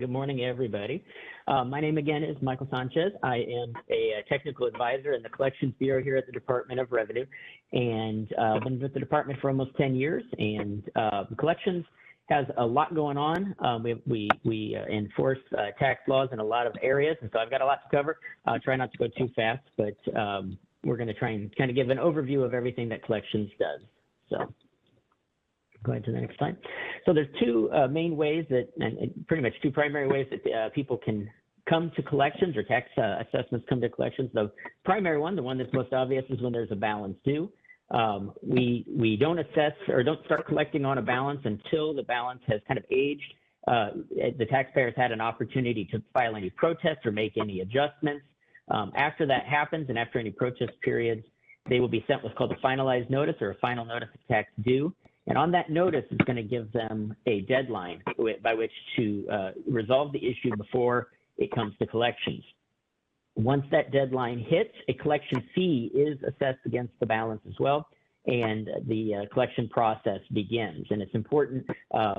Good morning, everybody. My name again is Michael Sanchez. I am a technical advisor in the Collections Bureau here at the Department of Revenue, and I've been with the department for almost 10 years. And collections has a lot going on. We enforce tax laws in a lot of areas, and so I've got a lot to cover. I'll try not to go too fast, but we're going to try and kind of give an overview of everything that collections does. So. Go ahead to the next slide. So there's two main ways that, and pretty much two primary ways that people can come to collections or tax assessments come to collections. The primary one, the one that's most obvious, is when there's a balance due. We don't assess or don't start collecting on a balance until the balance has kind of aged. The taxpayers had an opportunity to file any protests or make any adjustments. After that happens and after any protest periods, they will be sent what's called a finalized notice or a final notice of tax due. And on that notice, it's going to give them a deadline by which to resolve the issue before it comes to collections. Once that deadline hits, a collection fee is assessed against the balance as well, and the collection process begins. And it's important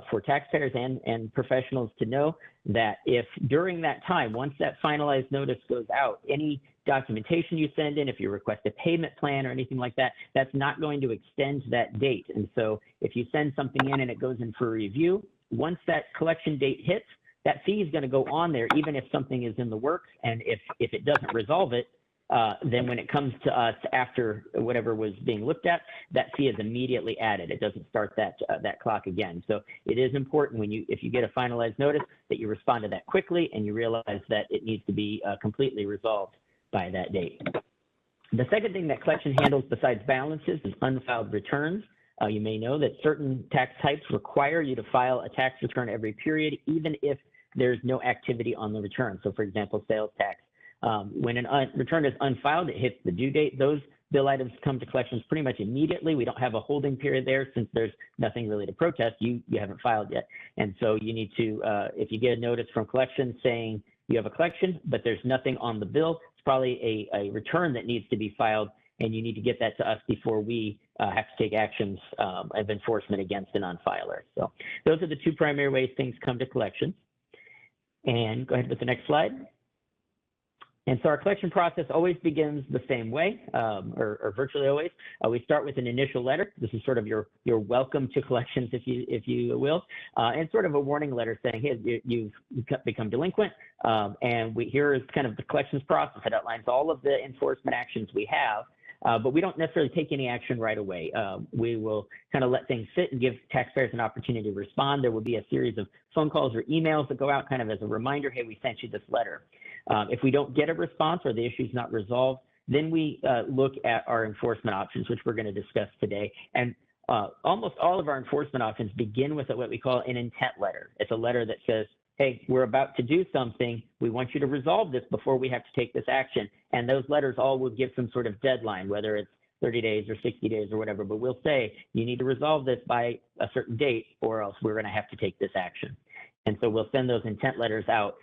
for taxpayers and professionals to know that if during that time, once that finalized notice goes out, any documentation you send in, if you request a payment plan or anything like that, that's not going to extend that date. And so if you send something in and it goes in for review, once that collection date hits, that fee is going to go on there even if something is in the works. And if it doesn't resolve it, then when it comes to us after whatever was being looked at, that fee is immediately added. It doesn't start that clock again. So it is important if you get a finalized notice that you respond to that quickly and you realize that it needs to be completely resolved by that date. The second thing that collection handles besides balances is unfiled returns. You may know that certain tax types require you to file a tax return every period, even if there's no activity on the return. So for example, sales tax. When a return is unfiled, it hits the due date. Those bill items come to collections pretty much immediately. We don't have a holding period there since there's nothing really to protest. You haven't filed yet. And so you need to, if you get a notice from collections saying you have a collection, but there's nothing on the bill, it's probably a return that needs to be filed, and you need to get that to us before we have to take actions of enforcement against an unfiler. So those are the two primary ways things come to collections. And go ahead with the next slide. And so our collection process always begins the same way, or virtually always. We start with an initial letter. This is sort of your welcome to collections, if you will, and sort of a warning letter saying, hey, you've become delinquent, and here is kind of the collections process. It outlines all of the enforcement actions we have, but we don't necessarily take any action right away. We will kind of let things sit and give taxpayers an opportunity to respond. There will be a series of phone calls or emails that go out kind of as a reminder, hey, we sent you this letter. If we don't get a response or the issue is not resolved, then we look at our enforcement options, which we're going to discuss today. And almost all of our enforcement options begin with what we call an intent letter. It's a letter that says, hey, we're about to do something. We want you to resolve this before we have to take this action. And those letters all will give some sort of deadline, whether it's 30 days or 60 days or whatever, but we'll say you need to resolve this by a certain date or else we're going to have to take this action. And so we'll send those intent letters out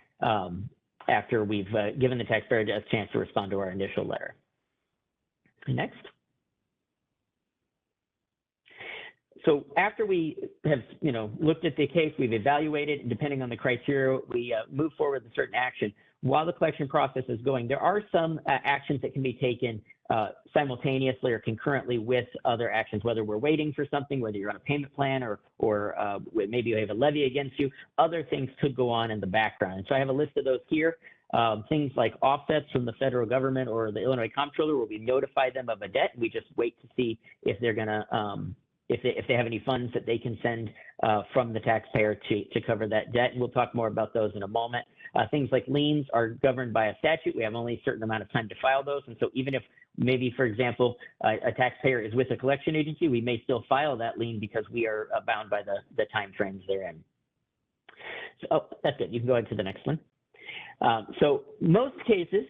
after we've given the taxpayer a chance to respond to our initial letter. Next. So after we have, looked at the case, we've evaluated, and depending on the criteria, we move forward with a certain action. While the collection process is going, there are some actions that can be taken simultaneously or concurrently with other actions, whether we're waiting for something, whether you're on a payment plan or maybe you have a levy against you. Other things could go on in the background. And so I have a list of those here. Things like offsets from the federal government or the Illinois Comptroller, where we notify them of a debt. We just wait to see if they're going to if they have any funds that they can send from the taxpayer to cover that debt. And we'll talk more about those in a moment. Things like liens are governed by a statute. We have only a certain amount of time to file those. And so even if maybe, for example, a taxpayer is with a collection agency, we may still file that lien because we are bound by the time frames they're in. So, that's good. You can go ahead to the next one. So most cases,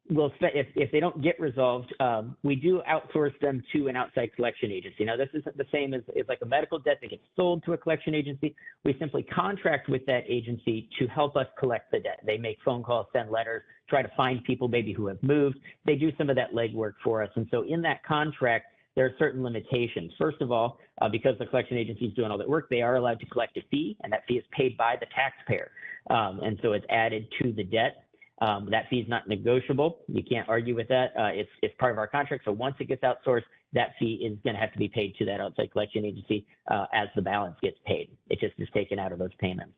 if they don't get resolved, we do outsource them to an outside collection agency. Now, this isn't the same as like a medical debt that gets sold to a collection agency. We simply contract with that agency to help us collect the debt. They make phone calls, send letters, try to find people maybe who have moved. They do some of that legwork for us. And so in that contract, there are certain limitations. First of all, because the collection agency is doing all that work, they are allowed to collect a fee, and that fee is paid by the taxpayer. And so it's added to the debt. That fee is not negotiable. You can't argue with that. It's part of our contract. So once it gets outsourced, that fee is going to have to be paid to that outside collection agency as the balance gets paid. It just is taken out of those payments.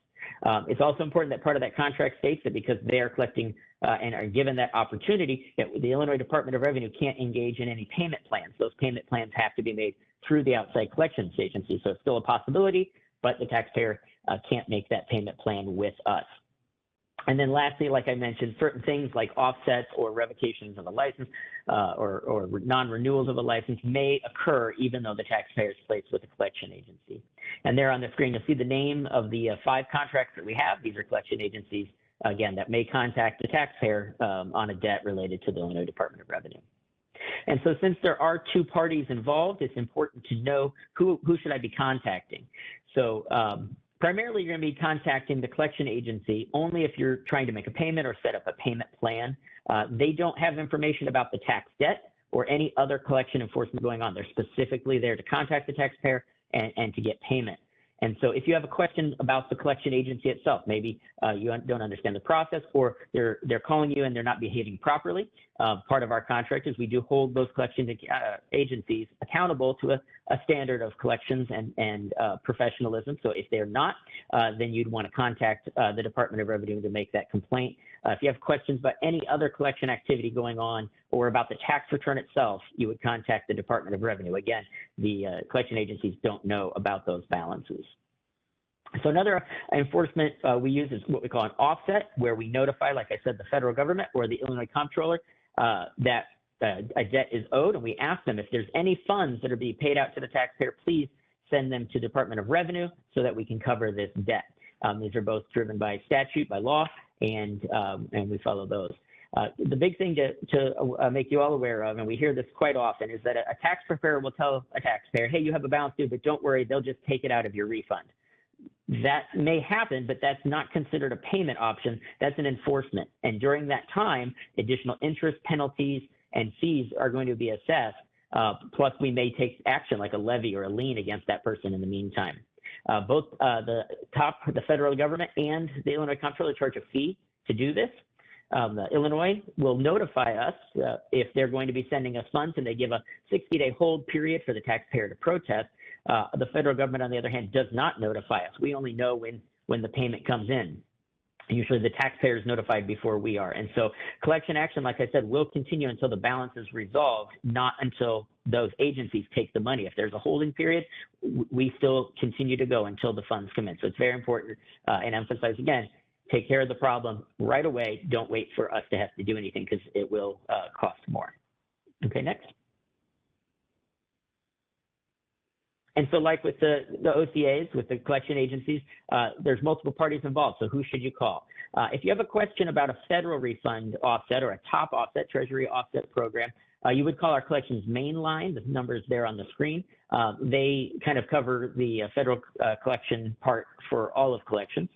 It's also important that part of that contract states that because they are collecting and are given that opportunity, that the Illinois Department of Revenue can't engage in any payment plans. Those payment plans have to be made through the outside collections agency. So it's still a possibility, but the taxpayer can't make that payment plan with us. And then lastly, like I mentioned, certain things like offsets or revocations of a license or non-renewals of a license may occur even though the taxpayer is placed with a collection agency. And there on the screen, you'll see the name of the 5 contracts that we have. These are collection agencies, again, that may contact the taxpayer on a debt related to the Illinois Department of Revenue. And so since there are 2 parties involved, it's important to know who should I be contacting. So primarily, you're going to be contacting the collection agency only if you're trying to make a payment or set up a payment plan. They don't have information about the tax debt or any other collection enforcement going on. They're specifically there to contact the taxpayer and to get payment. And so if you have a question about the collection agency itself, maybe you don't understand the process or they're calling you and they're not behaving properly, part of our contract is we do hold those collection agencies accountable to a standard of collections and professionalism. So if they're not, then you'd want to contact the Department of Revenue to make that complaint. If you have questions about any other collection activity going on or about the tax return itself, you would contact the Department of Revenue. Again, the collection agencies don't know about those balances. So another enforcement we use is what we call an offset, where we notify, like I said, the federal government or the Illinois comptroller that a debt is owed, and we ask them if there's any funds that are being paid out to the taxpayer, please send them to Department of Revenue so that we can cover this debt. These are both driven by statute, by law, and we follow those. The big thing to make you all aware of, and we hear this quite often, is that a tax preparer will tell a taxpayer, hey, you have a balance due, but don't worry, they'll just take it out of your refund. That may happen, but that's not considered a payment option. That's an enforcement. And during that time, additional interest, penalties, and fees are going to be assessed. Plus, we may take action like a levy or a lien against that person in the meantime. Both the federal government and the Illinois comptroller charge a fee to do this. Illinois will notify us if they're going to be sending us funds, and they give a 60-day hold period for the taxpayer to protest. The federal government, on the other hand, does not notify us. We only know when the payment comes in. Usually the taxpayer is notified before we are. And so collection action, like I said, will continue until the balance is resolved, not until those agencies take the money. If there's a holding period, we still continue to go until the funds come in. So it's very important and emphasize again, take care of the problem right away. Don't wait for us to have to do anything because it will cost more. Okay, next. And so like with the OCAs, with the collection agencies, there's multiple parties involved. So who should you call? If you have a question about a federal refund offset or a top offset, Treasury offset program, you would call our collections main line. The number is there on the screen. They kind of cover the federal collection part for all of collections.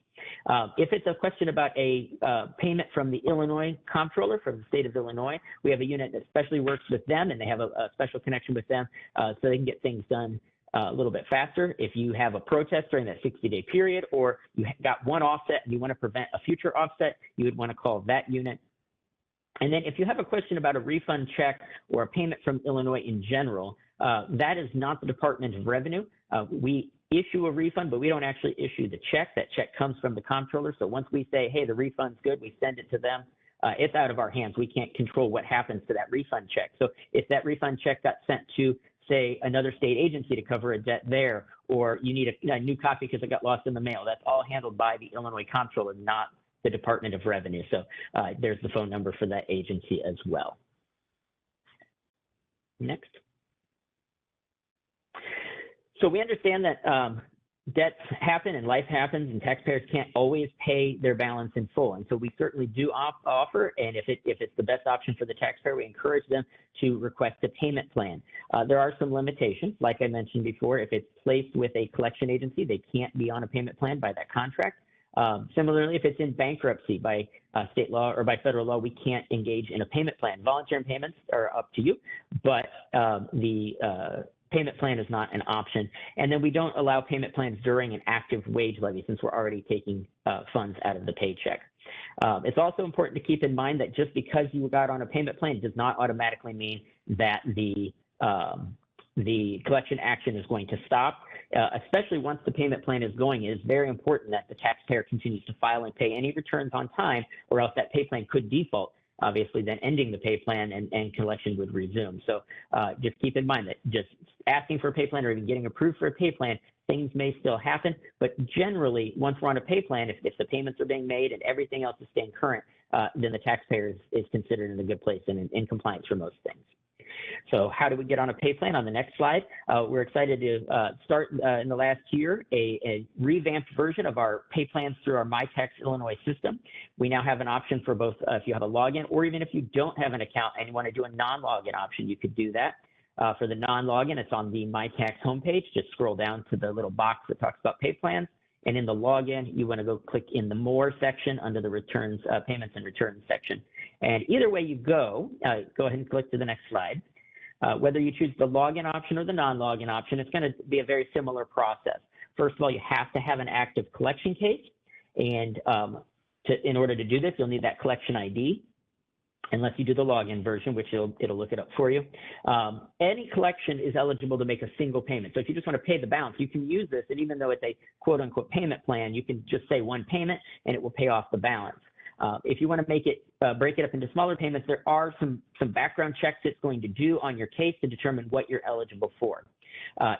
If it's a question about a payment from the Illinois comptroller from the state of Illinois, we have a unit that especially works with them, and they have a special connection with them so they can get things done a little bit faster. If you have a protest during that 60-day period, or you got one offset and you want to prevent a future offset, you would want to call that unit. And then if you have a question about a refund check or a payment from Illinois in general, that is not the Department of Revenue. We issue a refund, but we don't actually issue the check. That check comes from the comptroller. So once we say, hey, the refund's good, we send it to them. It's out of our hands. We can't control what happens to that refund check. So if that refund check got sent to, say, another state agency to cover a debt there, or you need a new copy because it got lost in the mail, that's all handled by the Illinois comptroller, not the Department of Revenue. So there's the phone number for that agency as well. Next. So we understand that debts happen and life happens, and taxpayers can't always pay their balance in full. And so we certainly do offer, and if it's the best option for the taxpayer, we encourage them to request a payment plan. There are some limitations. Like I mentioned before, if it's placed with a collection agency, they can't be on a payment plan by that contract. Similarly, if it's in bankruptcy by state law or by federal law, we can't engage in a payment plan. Voluntary payments are up to you, but the payment plan is not an option. And then we don't allow payment plans during an active wage levy since we're already taking funds out of the paycheck. It's also important to keep in mind that just because you got on a payment plan does not automatically mean that the collection action is going to stop, especially once the payment plan is going. It is very important that the taxpayer continues to file and pay any returns on time, or else that pay plan could default, obviously then ending the pay plan and collection would resume. So just keep in mind that just asking for a pay plan or even getting approved for a pay plan, things may still happen, but generally, once we're on a pay plan, if the payments are being made and everything else is staying current, then the taxpayer is considered in a good place and in compliance for most things. So how do we get on a pay plan? On the next slide, we're excited to start in the last year a revamped version of our pay plans through our MyTax Illinois system. We now have an option for both if you have a login or even if you don't have an account and you want to do a non-login option, you could do that. For the non-login, it's on the MyTax homepage. Just scroll down to the little box that talks about pay plans. And in the login, you want to go click in the More section under the returns, payments and returns section. And either way you go ahead and click to the next slide. Whether you choose the login option or the non-login option, it's going to be a very similar process. First of all, you have to have an active collection case. And in order to do this, you'll need that collection ID. Unless you do the login version, which it'll look it up for you. Any collection is eligible to make a single payment. So if you just want to pay the balance, you can use this. And even though it's a quote unquote payment plan, you can just say one payment and it will pay off the balance. If you want to make it, break it up into smaller payments, there are some background checks it's going to do on your case to determine what you're eligible for.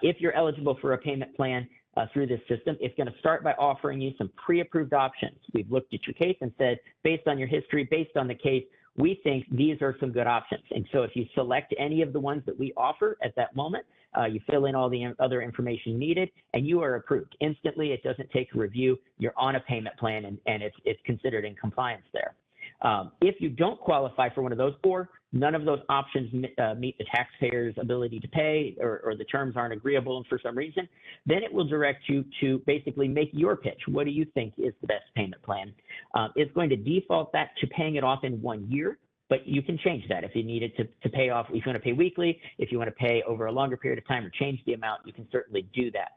If you're eligible for a payment plan through this system, it's going to start by offering you some pre-approved options. We've looked at your case and said, based on your history, based on the case, we think these are some good options. And so if you select any of the ones that we offer at that moment, you fill in all the other information needed and you are approved instantly. It doesn't take a review. You're on a payment plan and it's considered in compliance there. If you don't qualify for one of those or none of those options meet the taxpayer's ability to pay or the terms aren't agreeable for some reason, then it will direct you to basically make your pitch. What do you think is the best payment plan? It's going to default that to paying it off in 1 year, but you can change that if you need it to pay off. If you want to pay weekly, if you want to pay over a longer period of time or change the amount, you can certainly do that.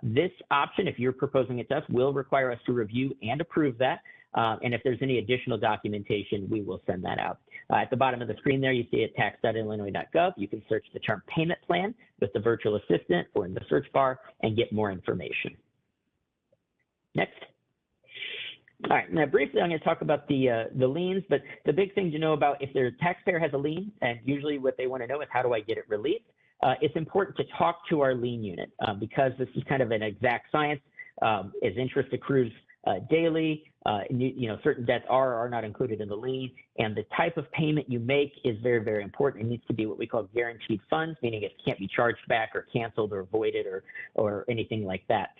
This option, if you're proposing it to us, will require us to review and approve that. And if there's any additional documentation, we will send that out. At the bottom of the screen there, you see at tax.illinois.gov. You can search the term payment plan with the virtual assistant or in the search bar and get more information. Next. All right, now briefly, I'm going to talk about the liens, but the big thing to know about if their taxpayer has a lien, and usually what they want to know is how do I get it released? It's important to talk to our lien unit because this is kind of an exact science. As interest accrues daily, certain debts are or are not included in the lien, and the type of payment you make is very, very important. It needs to be what we call guaranteed funds, meaning it can't be charged back or canceled or voided or anything like that.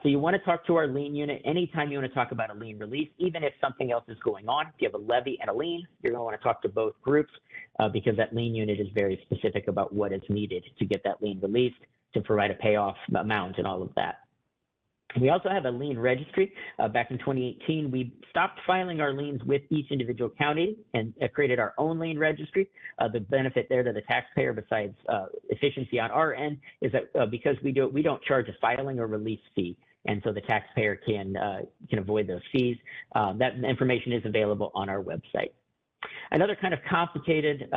So you want to talk to our lien unit anytime you want to talk about a lien release, even if something else is going on. If you have a levy and a lien, you're going to want to talk to both groups because that lien unit is very specific about what is needed to get that lien released, to provide a payoff amount and all of that. We also have a lien registry. Back in 2018, we stopped filing our liens with each individual county and created our own lien registry. The benefit there to the taxpayer, besides efficiency on our end, is that because we don't charge a filing or release fee, and so the taxpayer can avoid those fees. That information is available on our website. Another kind of complicated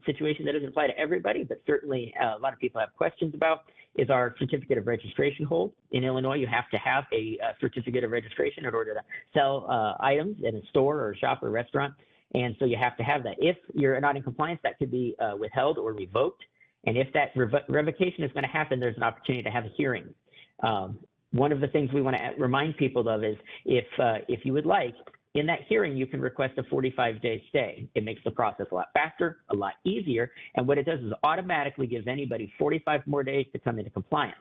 situation that doesn't apply to everybody, but certainly a lot of people have questions about, is our certificate of registration hold. In Illinois, you have to have a certificate of registration in order to sell items in a store or a shop or a restaurant. And so you have to have that. If you're not in compliance, that could be withheld or revoked. And if that revocation is going to happen, there's an opportunity to have a hearing. One of the things we want to remind people of is if you would like, in that hearing, you can request a 45-day stay. It makes the process a lot faster, a lot easier, and what it does is automatically gives anybody 45 more days to come into compliance.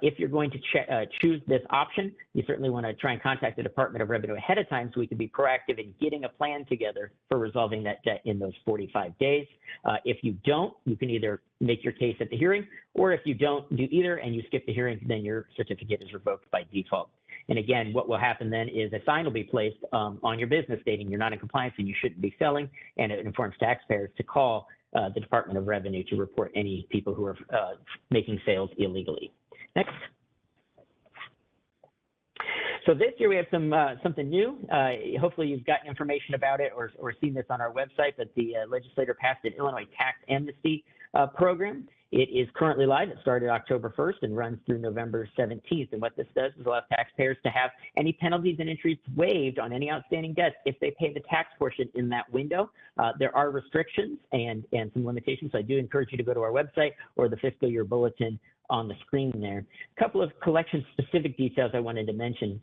If you're going to choose this option, you certainly want to try and contact the Department of Revenue ahead of time so we can be proactive in getting a plan together for resolving that debt in those 45 days. If you don't, you can either make your case at the hearing, or if you don't do either and you skip the hearing, then your certificate is revoked by default. And again, what will happen then is a sign will be placed on your business stating you're not in compliance and you shouldn't be selling, and it informs taxpayers to call the Department of Revenue to report any people who are making sales illegally. Next. So this year we have something new. Hopefully you've gotten information about it or seen this on our website, but the legislator passed an Illinois tax amnesty program. It is currently live. It started October 1st and runs through November 17th. And what this does is allow taxpayers to have any penalties and interest waived on any outstanding debts if they pay the tax portion in that window. There are restrictions and some limitations. So I do encourage you to go to our website or the fiscal year bulletin on the screen there. A couple of collection specific details I wanted to mention.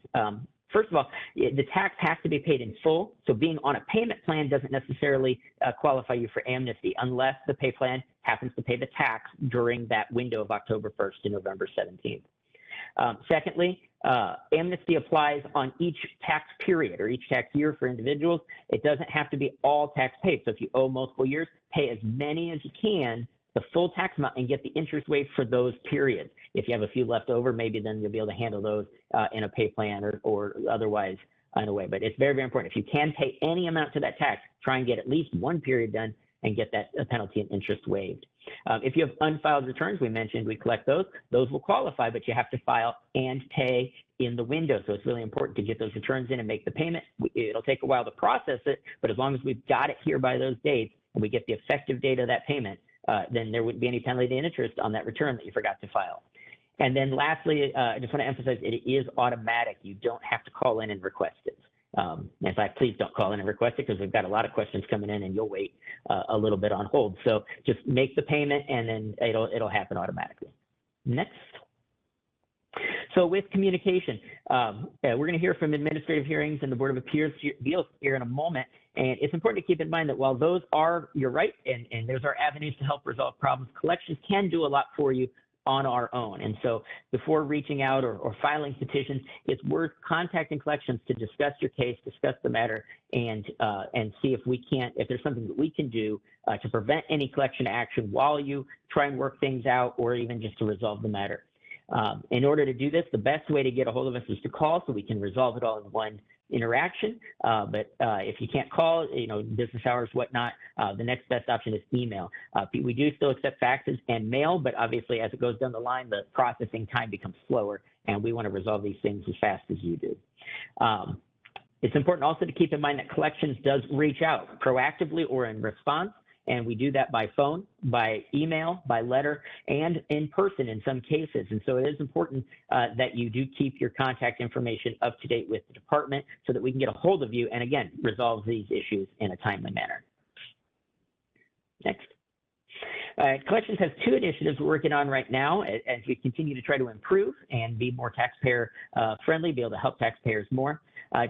First of all, the tax has to be paid in full. So being on a payment plan doesn't necessarily qualify you for amnesty unless the pay plan happens to pay the tax during that window of October 1st to November 17th. Secondly, amnesty applies on each tax period or each tax year for individuals. It doesn't have to be all tax paid. So if you owe multiple years, pay as many as you can, the full tax amount, and get the interest waived for those periods. If you have a few left over, maybe then you'll be able to handle those in a pay plan or otherwise in a way. But it's very, very important. If you can pay any amount to that tax, try and get at least one period done and get that penalty and interest waived. If you have unfiled returns, we mentioned we collect those. Those will qualify, but you have to file and pay in the window. So it's really important to get those returns in and make the payment. It'll take a while to process it, but as long as we've got it here by those dates and we get the effective date of that payment, then there wouldn't be any penalty and interest on that return that you forgot to file. And then lastly, I just want to emphasize it is automatic. You don't have to call in and request it. In fact, please don't call in and request it because we've got a lot of questions coming in and you'll wait a little bit on hold. So just make the payment and then it'll happen automatically. Next. So with communication, we're going to hear from administrative hearings and the Board of Appeals here in a moment. And it's important to keep in mind that while those are your right and those are avenues to help resolve problems, collections can do a lot for you on our own. And so before reaching out or filing petitions, it's worth contacting collections to discuss your case, discuss the matter, and see if there's something that we can do to prevent any collection action while you try and work things out or even just to resolve the matter. In order to do this, the best way to get a hold of us is to call so we can resolve it all in one interaction. But if you can't call, business hours, whatnot, the next best option is email. We do still accept faxes and mail, but obviously as it goes down the line, the processing time becomes slower, and we want to resolve these things as fast as you do. It's important also to keep in mind that collections does reach out proactively or in response. And we do that by phone, by email, by letter, and in person in some cases. And so it is important that you do keep your contact information up to date with the department so that we can get a hold of you and, again, resolve these issues in a timely manner. Next. Collections has two initiatives we're working on right now as we continue to try to improve and be more taxpayer friendly, be able to help taxpayers more.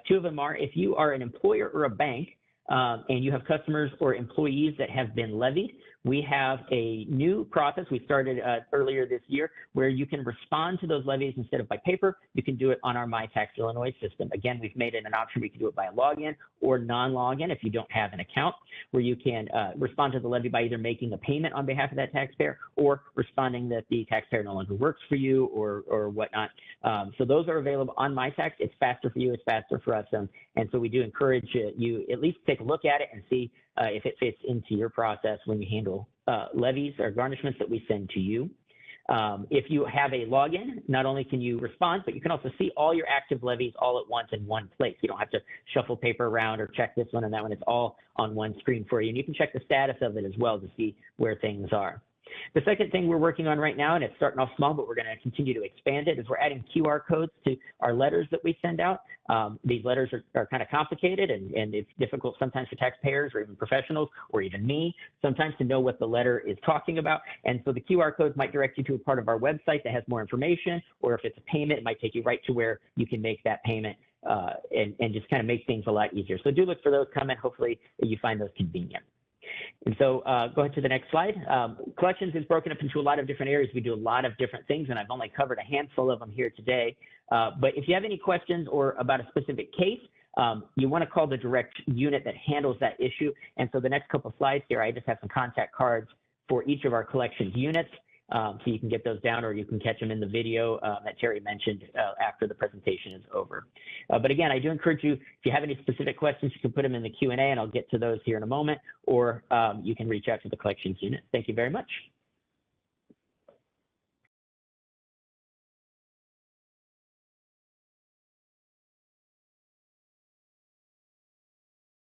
Two of them are if you are an employer or a bank, and you have customers or employees that have been levied, we have a new process we started earlier this year where you can respond to those levies instead of by paper. You can do it on our MyTax Illinois system. Again, we've made it an option. We can do it by a login or non-login if you don't have an account, where you can respond to the levy by either making a payment on behalf of that taxpayer or responding that the taxpayer no longer works for you or whatnot. So those are available on MyTax. It's faster for you. It's faster for us. And so we do encourage you at least take a look at it and see if it fits into your process when you handle levies or garnishments that we send to you. If you have a login, not only can you respond, but you can also see all your active levies all at once in one place. You don't have to shuffle paper around or check this one and that one. It's all on one screen for you. And you can check the status of it as well to see where things are. The second thing we're working on right now, and it's starting off small, but we're going to continue to expand it, is we're adding QR codes to our letters that we send out. These letters are kind of complicated, and it's difficult sometimes for taxpayers or even professionals or even me sometimes to know what the letter is talking about. And so the QR codes might direct you to a part of our website that has more information, or if it's a payment, it might take you right to where you can make that payment and just kind of make things a lot easier. So do look for those coming. Hopefully you find those convenient. And so go ahead to the next slide. Collections is broken up into a lot of different areas. We do a lot of different things, and I've only covered a handful of them here today. But if you have any questions or about a specific case, you want to call the direct unit that handles that issue. And so the next couple of slides here, I just have some contact cards for each of our collections units. so you can get those down, or you can catch them in the video that Terry mentioned after the presentation is over. But again, I do encourage you, if you have any specific questions, you can put them in the Q&A, and I'll get to those here in a moment, or you can reach out to the collections unit. Thank you very much.